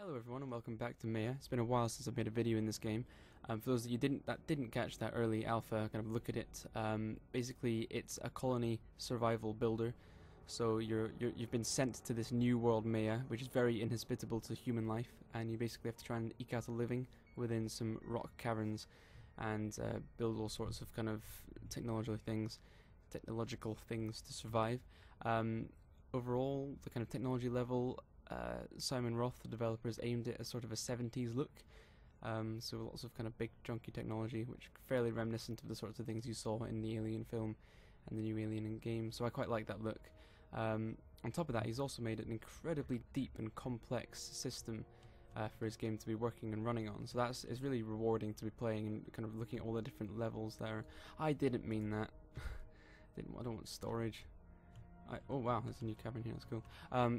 Hello everyone and welcome back to Maia. It's been a while since I've made a video in this game. For those of you didn't catch that early alpha kind of look at it, basically it's a colony survival builder. So you've been sent to this new world Maia, which is very inhospitable to human life, and you basically have to try and eke out a living within some rock caverns and build all sorts of kind of technological things to survive. Overall, the kind of technology level. Simon Roth, the developers, aimed it as sort of a 70s look, so lots of kind of big chunky technology, which fairly reminiscent of the sorts of things you saw in the Alien film and the new Alien in game, so I quite like that look. On top of that, he's also made an incredibly deep and complex system for his game to be working and running on, so it's really rewarding to be playing and kind of looking at all the different levels there. I didn't mean that. I don't want storage. Oh wow, there's a new cavern here, that's cool.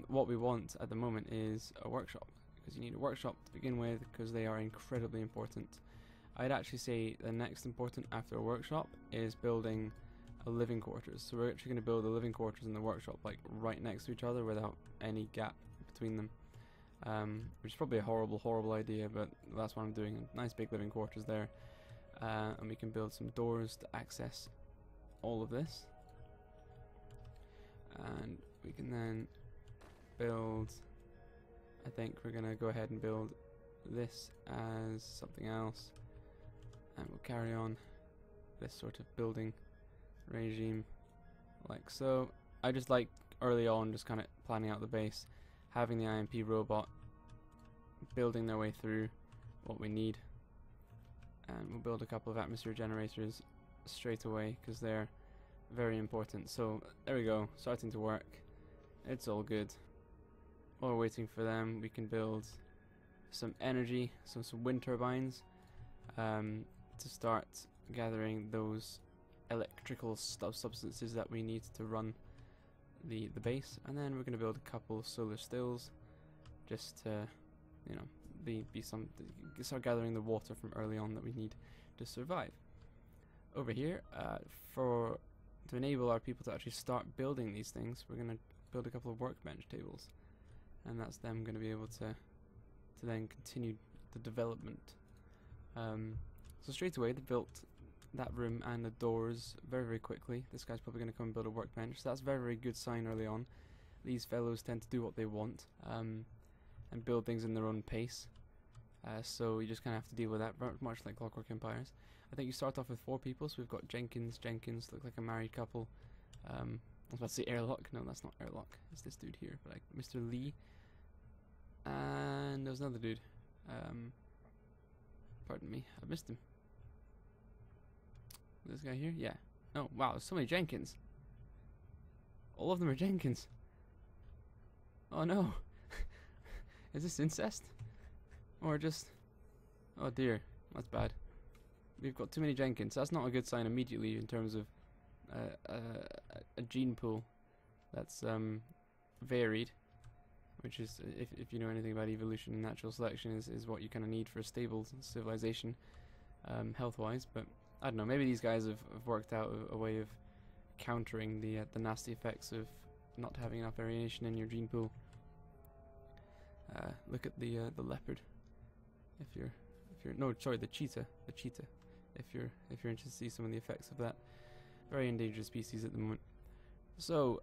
What we want at the moment is a workshop, because you need a workshop to begin with, because they are incredibly important. I'd actually say the next important after a workshop is building a living quarters. So we're actually going to build the living quarters and the workshop like right next to each other without any gap between them, which is probably a horrible idea, but that's what I'm doing. Nice big living quarters there, and we can build some doors to access all of this. And we can then build, I think we're going to go ahead and build this as something else, and we'll carry on this sort of building regime like so. I just like early on just kind of planning out the base, having the IMP robot building their way through what we need, and we'll build a couple of atmosphere generators straight away because they're very important. So there we go, starting to work. It's all good. While we're waiting for them, we can build some energy, some wind turbines, to start gathering those electrical substances that we need to run the base. And then we're going to build a couple of solar stills, just to, you know, start gathering the water from early on that we need to survive. Over here, to enable our people to actually start building these things, we're going to build a couple of workbench tables, and that's them going to be able to then continue the development. So straight away they built that room and the doors very quickly. This guy's probably going to come and build a workbench, so that's a very good sign early on. These fellows tend to do what they want, and build things in their own pace. So you just kind of have to deal with that, very much like Clockwork Empires. I think you start off with 4 people, so we've got Jenkins, look like a married couple. I was about to say Airlock, no that's not Airlock, it's this dude here, but like Mr. Lee. And there's another dude, pardon me, I missed him. This guy here, yeah. Oh wow, there's so many Jenkins. All of them are Jenkins. Oh no. Is this incest? Or just... oh dear, that's bad. We've got too many Jenkins. That's not a good sign immediately in terms of a gene pool that's varied, which is, if you know anything about evolution and natural selection, is what you kind of need for a stable civilization, health-wise. But I don't know, maybe these guys have worked out a way of countering the nasty effects of not having enough variation in your gene pool. Look at the leopard. If you're no, sorry, the cheetah. If you're interested to see some of the effects of that, very endangered species at the moment. So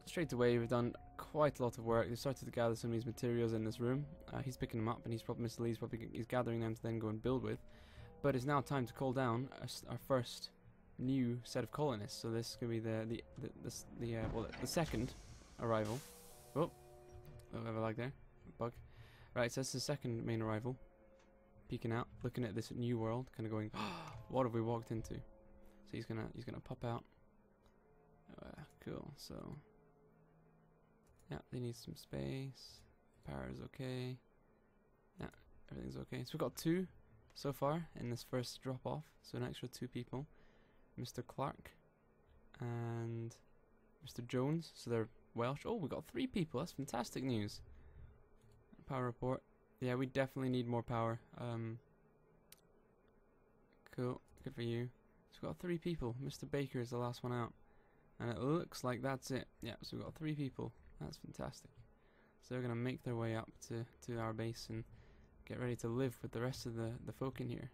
straight away we've done quite a lot of work. They started to gather some of these materials in this room. He's picking them up, and Mr. Lee's probably gathering them to then go and build with. But it's now time to call down our first new set of colonists. So this is going to be the second arrival. Oh, whatever, like there, bug. Right, so that's the second main arrival. Peeking out, looking at this new world, kind of going, oh, what have we walked into? So he's gonna pop out. Cool. So yeah, they need some space. Power is okay. Yeah, everything's okay. So we've got 2 so far in this first drop off. So an extra 2 people, Mr. Clark and Mr. Jones. So they're Welsh. Oh, we got 3 people. That's fantastic news. Power report. Yeah, we definitely need more power. Cool, good for you. So we've got 3 people. Mr. Baker is the last one out, and it looks like that's it. Yeah, so we've got 3 people. That's fantastic. So they're going to make their way up to our base and get ready to live with the rest of the folk in here.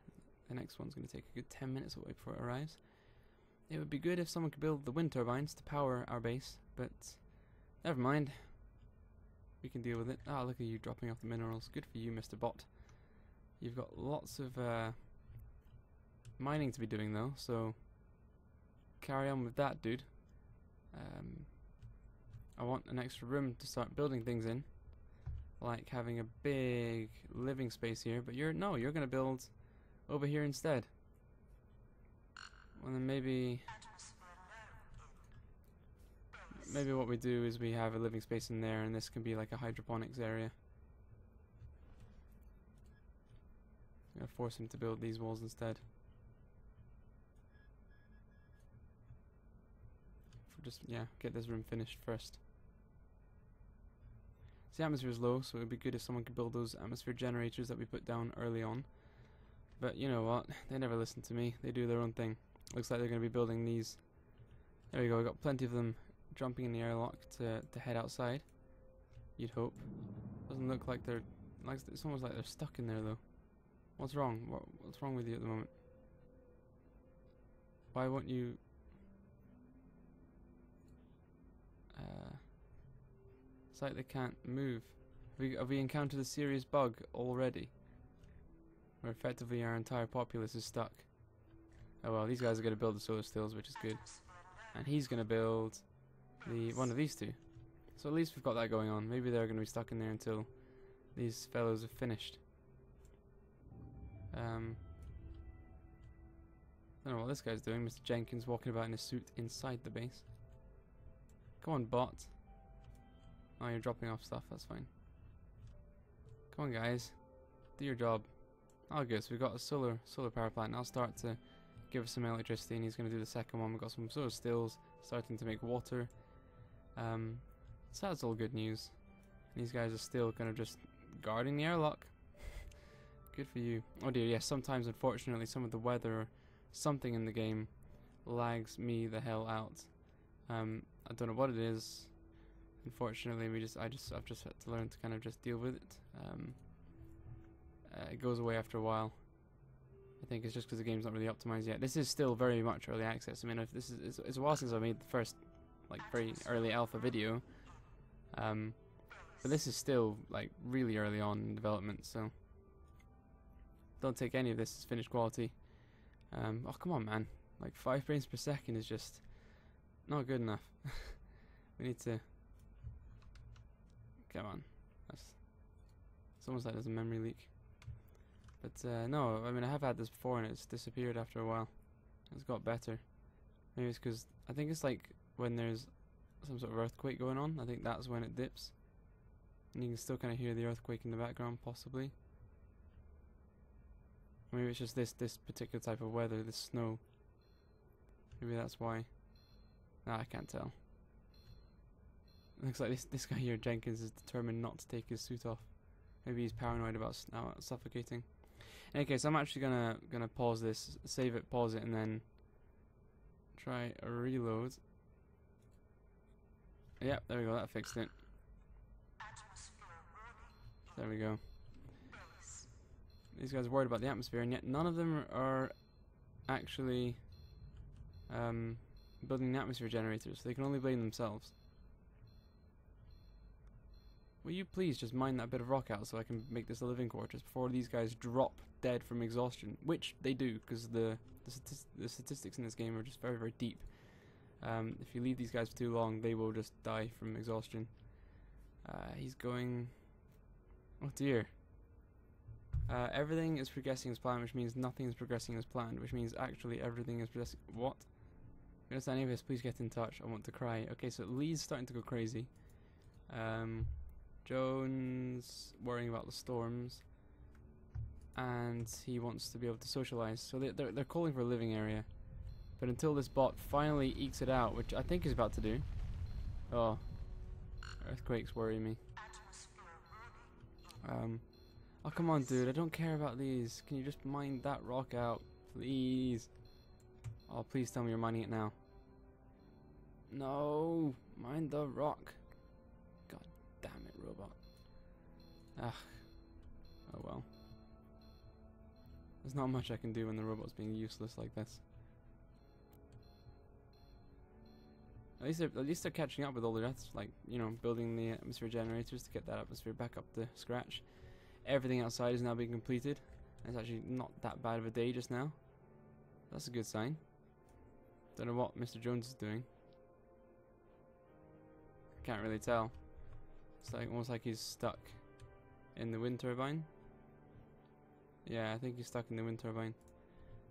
The next one's going to take a good 10 minutes away before it arrives. It would be good if someone could build the wind turbines to power our base, but never mind. We can deal with it. Ah, look at you dropping off the minerals. Good for you, Mr. Bot. You've got lots of mining to be doing though, so carry on with that, dude. I want an extra room to start building things in, like having a big living space here, but you're gonna build over here instead. Well, then maybe what we do is we have a living space in there, and this can be like a hydroponics area. I'm gonna force him to build these walls instead. Just, yeah, get this room finished first. So the atmosphere is low, so it would be good if someone could build those atmosphere generators that we put down early on. But you know what? They never listen to me. They do their own thing. Looks like they're going to be building these. There we go. We got plenty of them jumping in the airlock to head outside. You'd hope. Doesn't look like they're... it's almost like they're stuck in there though. What's wrong? What's wrong with you at the moment? Why won't you... it's like they can't move. Have we encountered a serious bug already? Where effectively our entire populace is stuck. Oh well, these guys are going to build the solar stills, which is good. And he's going to build one of these two. So at least we've got that going on. Maybe they're going to be stuck in there until these fellows are finished. I don't know what this guy's doing. Mr. Jenkins walking about in a suit inside the base. Come on, bot. Oh, you're dropping off stuff. That's fine. Come on, guys. Do your job. Oh, good. So we've got a solar power plant. I'll start to give us some electricity, and he's going to do the second one. We've got some solar stills starting to make water. So that's all good news. And these guys are still kind of just guarding the airlock. Good for you. Oh dear, yes. Sometimes, unfortunately, some of the weather or something in the game lags me the hell out. I don't know what it is. Unfortunately, I've just had to learn to kind of just deal with it. It goes away after a while. I think it's just because the game's not really optimized yet. This is still very much early access. I mean, if this is it's a while since I made the first like very early alpha video. But this is still like really early on in development, so don't take any of this as finished quality. Oh come on, man! Like 5 frames per second is just not good enough. We need to. Come on, it's almost like there's a memory leak. But no, I mean I have had this before and it's disappeared after a while. It's got better. Maybe it's because I think it's like when there's some sort of earthquake going on. I think that's when it dips, and you can still kind of hear the earthquake in the background, possibly. Maybe it's just this particular type of weather, this snow. Maybe that's why. Nah, I can't tell. Looks like this guy here, Jenkins, is determined not to take his suit off. Maybe he's paranoid about suffocating. In any case, I'm actually gonna pause this, save it, pause it, and then try a reload. Yep, there we go. That fixed it. There we go. These guys are worried about the atmosphere, and yet none of them are actually building the atmosphere generators. So they can only blame themselves. Will you please just mine that bit of rock out so I can make this a living quarters before these guys drop dead from exhaustion? Which they do, because the statistics in this game are just very, very deep. If you leave these guys for too long, they will just die from exhaustion. He's going... Oh dear. Everything is progressing as planned, which means nothing is progressing as planned, which means actually everything is progressing... What? If you understand any of this, please get in touch. I want to cry. Okay, so Lee's starting to go crazy. Jones worrying about the storms, and he wants to be able to socialize. So they're calling for a living area, but until this bot finally ekes it out, which I think he's about to do. Oh, earthquakes worry me. Oh come on, dude! I don't care about these. Can you just mine that rock out, please? Oh, please tell me you're mining it now. No, mine the rock. God damn it, robot. Ah, oh well. There's not much I can do when the robot's being useless like this. At least they're catching up with all the rest, like, you know, building the atmosphere generators to get that atmosphere back up to scratch. Everything outside is now being completed. It's actually not that bad of a day just now. That's a good sign. Don't know what Mr. Jones is doing. Can't really tell. It's like almost like he's stuck in the wind turbine. Yeah, I think he's stuck in the wind turbine.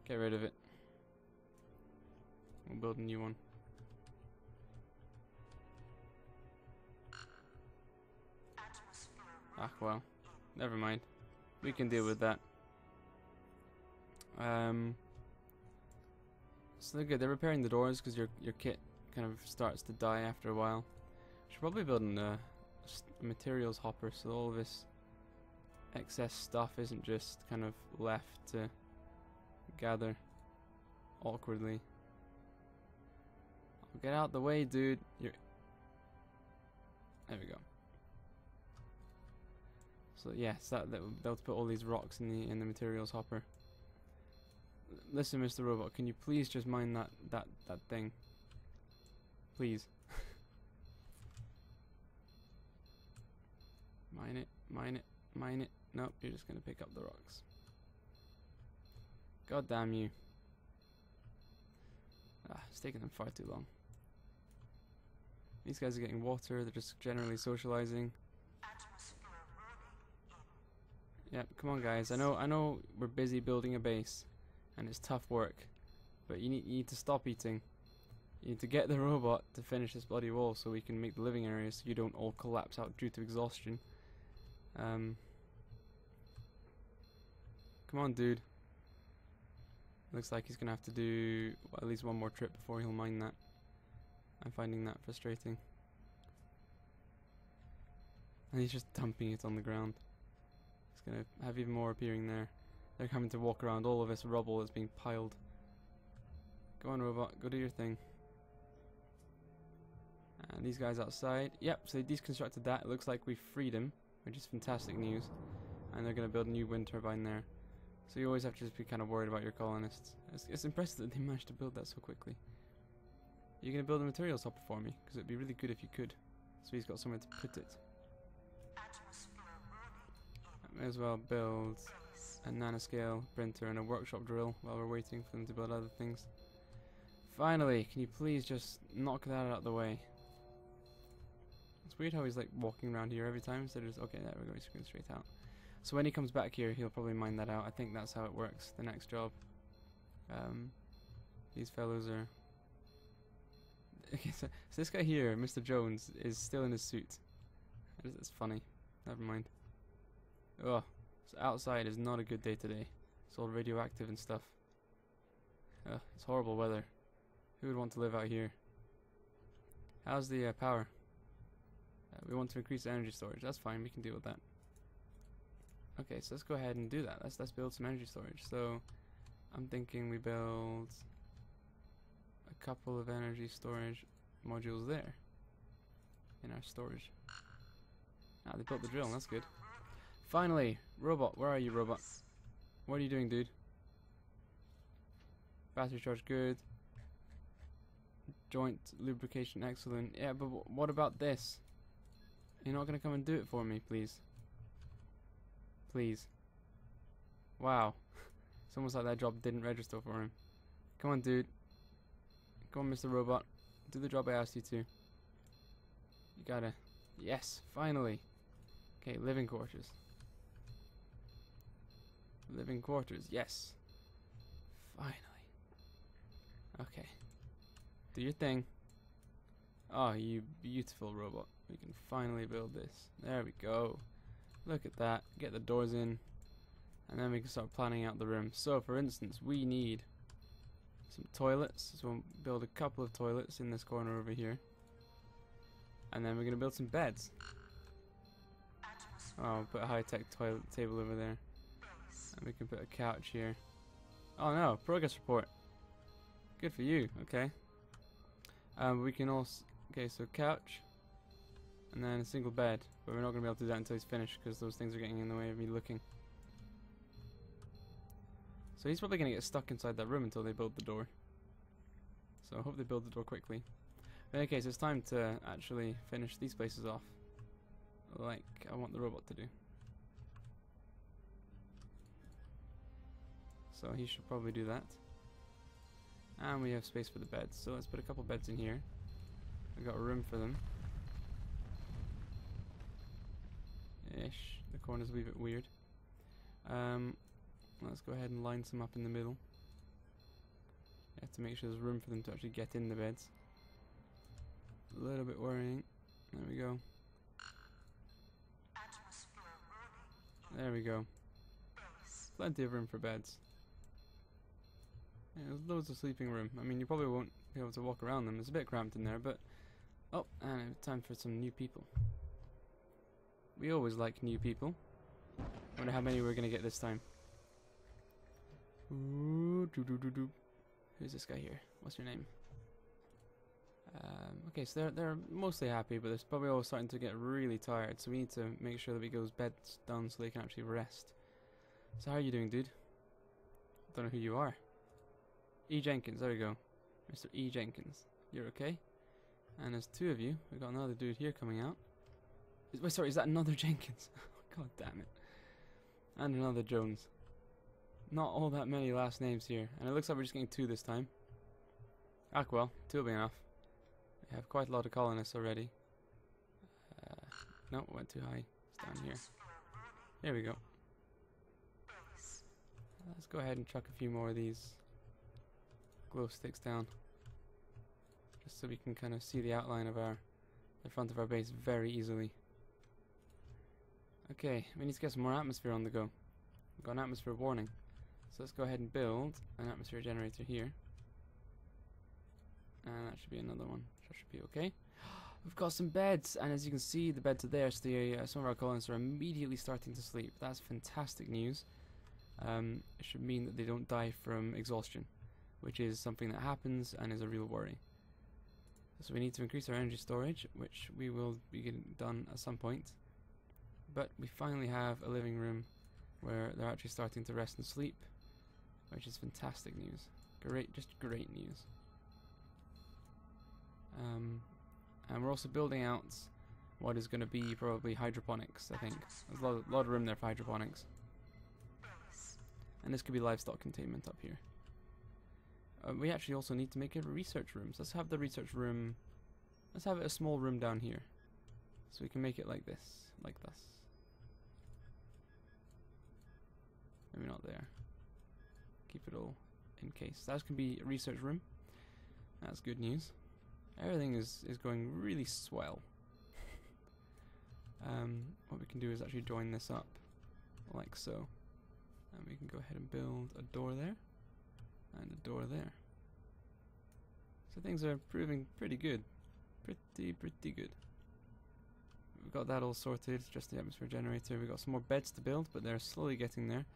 Get rid of it. We'll build a new one. Ah, well. Never mind. We can deal with that. So they're good. They're repairing the doors because your kit kind of starts to die after a while. Should probably build a materials hopper so all of this excess stuff isn't just kind of left to gather awkwardly. Oh, get out the way, dude. There we go. So yes, they'll put all these rocks in the materials hopper. Listen, Mr. Robot, can you please just mine that thing? Please. Mine it, mine it, mine it. Nope, you're just gonna pick up the rocks. God damn you. Ah, it's taking them far too long. These guys are getting water, they're just generally socializing. Yep, come on guys. I know we're busy building a base and it's tough work, but you need to stop eating. You need to get the robot to finish this bloody wall so we can make the living area so you don't all collapse out due to exhaustion. Come on, dude. Looks like he's gonna have to do at least one more trip before he'll mine that. I'm finding that frustrating. And he's just dumping it on the ground. He's gonna have even more appearing there. They're having to walk around all of this rubble that's being piled. Go on, robot, go do your thing. And these guys outside, yep, so they deconstructed that. It looks like we freed him, which is fantastic news. And they're gonna build a new wind turbine there. So you always have to just be kind of worried about your colonists. It's impressive that they managed to build that so quickly. You're gonna build a materials hopper for me, because it'd be really good if you could. So he's got somewhere to put it. I may as well build a nanoscale printer and a workshop drill while we're waiting for them to build other things. Finally, can you please just knock that out of the way? It's weird how he's like walking around here every time instead of just, okay, there we go, he's going straight out. So when he comes back here, he'll probably mine that out. I think that's how it works, the next job. These fellows are... Okay, so this guy here, Mr. Jones, is still in his suit. It's funny. Never mind. Oh, so outside is not a good day today. It's all radioactive and stuff. It's horrible weather. Who would want to live out here? How's the power? We want to increase energy storage. That's fine. We can deal with that. Okay, so let's go ahead and do that. Let's build some energy storage. So I'm thinking we build a couple of energy storage modules there in our storage. Ah, they built the drill. That's good. Finally, robot. Where are you, robot? What are you doing, dude? Battery charge good. Joint lubrication excellent. Yeah, but what about this? You're not gonna come and do it for me, please? Please. Wow. It's almost like that job didn't register for him. Come on, dude. Come on, Mr. Robot. Do the job I asked you to. You gotta... Yes, finally. Okay, living quarters. Living quarters, yes. Finally. Okay. Do your thing. Oh, you beautiful robot. We can finally build this. There we go. Look at that. Get the doors in. And then we can start planning out the room. So, for instance, we need some toilets. So we'll build a couple of toilets in this corner over here. And then we're going to build some beds. Oh, put a high-tech toilet table over there. And we can put a couch here. Oh no, progress report. Good for you, okay. We can also... Okay, so couch. And then a single bed. But we're not going to be able to do that until he's finished, because those things are getting in the way of me looking. So he's probably going to get stuck inside that room until they build the door. So I hope they build the door quickly. In any case, it's time to actually finish these places off, like I want the robot to do. So he should probably do that. And we have space for the beds, so let's put a couple beds in here. We've got room for them. Ish. The corner's a wee bit weird. Let's go ahead and line some up in the middle. You have to make sure there's room for them to actually get in the beds. A little bit worrying. There we go. There we go. Plenty of room for beds. Yeah, there's loads of sleeping room. I mean, you probably won't be able to walk around them. It's a bit cramped in there, but... Oh, and it's time for some new people. We always like new people. I wonder how many we're going to get this time. Ooh, who's this guy here? What's your name? Okay, so they're mostly happy, but they're probably all starting to get really tired, so we need to make sure that we get those beds done so they can actually rest. So how are you doing, dude? Don't know who you are. E. Jenkins, there we go. Mr. E. Jenkins. You're okay? And there's two of you. We've got another dude here coming out. Wait, sorry, is that another Jenkins? God damn it. And another Jones. Not all that many last names here. And it looks like we're just getting two this time. Ah, well, two will be enough. We have quite a lot of colonists already. No, went too high. It's down here. There we go. Let's go ahead and chuck a few more of these glow sticks down. Just so we can kind of see the outline of the front of our base very easily. Okay, we need to get some more atmosphere on the go. We've got an atmosphere warning. So let's go ahead and build an atmosphere generator here. And that should be another one. That should be okay. We've got some beds, and as you can see, the beds are there, so some of our colonists are immediately starting to sleep. That's fantastic news. It should mean that they don't die from exhaustion, which is something that happens and is a real worry. So we need to increase our energy storage, which we will be getting done at some point. But we finally have a living room where they're actually starting to rest and sleep, which is fantastic news. Great, just great news. And we're also building out what is going to be probably hydroponics, I think. There's a lot of room there for hydroponics. And this could be livestock containment up here. We actually also need to make a research room. So let's have the research room. Let's have it a small room down here. So we can make it like this. Like this. Maybe not there. Keep it all in case. That can be a research room. That's good news. Everything is going really swell. What we can do is actually join this up like so. And we can go ahead and build a door there. And a door there. So things are proving pretty good. Pretty good. We've got that all sorted, just the atmosphere generator. We've got some more beds to build, but they're slowly getting there.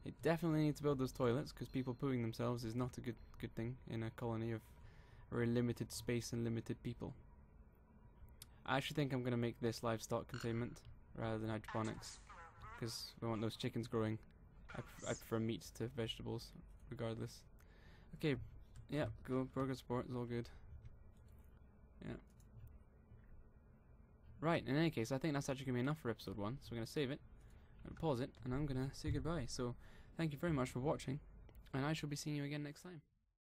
They definitely need to build those toilets, because people pooing themselves is not a good thing in a colony of very limited space and limited people. I actually think I'm going to make this livestock containment rather than hydroponics, because we want those chickens growing. I prefer meat to vegetables, regardless. Okay, yeah, cool. Progress support is all good. Yeah. Right, in any case, I think that's actually going to be enough for episode 1, so we're going to save it. I'm going to pause it, and I'm going to say goodbye. So, thank you very much for watching, and I shall be seeing you again next time.